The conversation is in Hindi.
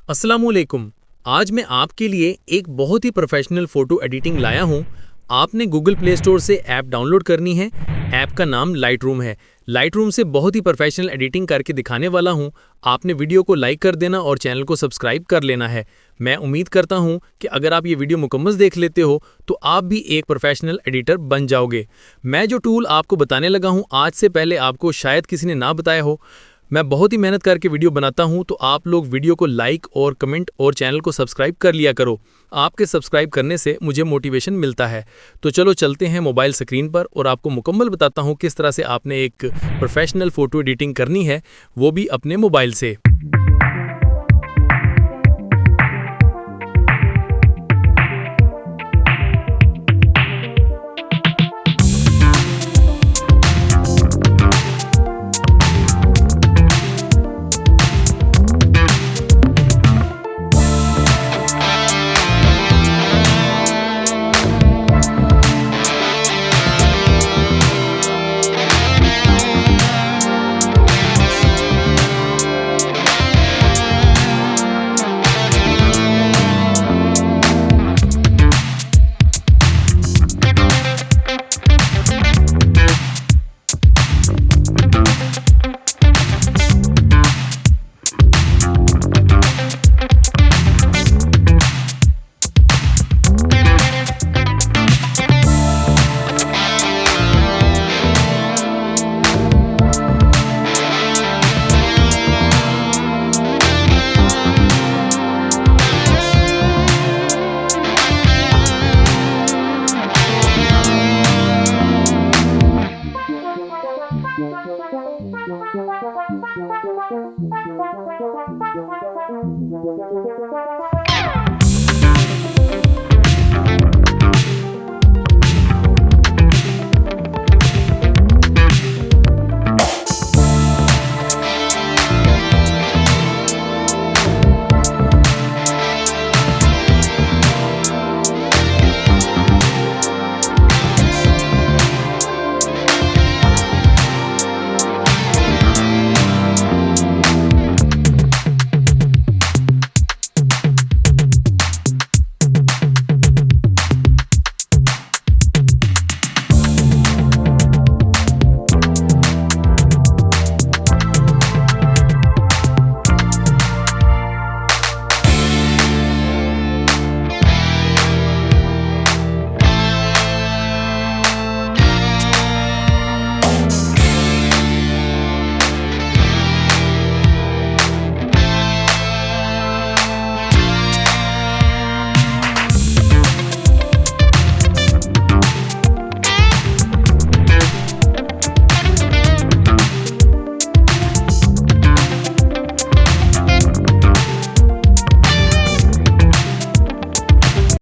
अस्सलामुअलैकुम। आज मैं आपके लिए एक बहुत ही प्रोफेशनल फ़ोटो एडिटिंग लाया हूँ। आपने गूगल प्ले स्टोर से ऐप डाउनलोड करनी है। ऐप का नाम लाइटरूम है। लाइटरूम से बहुत ही प्रोफेशनल एडिटिंग करके दिखाने वाला हूँ। आपने वीडियो को लाइक कर देना और चैनल को सब्सक्राइब कर लेना है। मैं उम्मीद करता हूँ कि अगर आप ये वीडियो मुकम्मल देख लेते हो तो आप भी एक प्रोफेशनल एडिटर बन जाओगे। मैं जो टूल आपको बताने लगा हूँ आज से पहले आपको शायद किसी ने ना बताया हो। मैं बहुत ही मेहनत करके वीडियो बनाता हूं, तो आप लोग वीडियो को लाइक और कमेंट और चैनल को सब्सक्राइब कर लिया करो। आपके सब्सक्राइब करने से मुझे मोटिवेशन मिलता है। तो चलो चलते हैं मोबाइल स्क्रीन पर और आपको मुकम्मल बताता हूं किस तरह से आपने एक प्रोफेशनल फ़ोटो एडिटिंग करनी है, वो भी अपने मोबाइल से।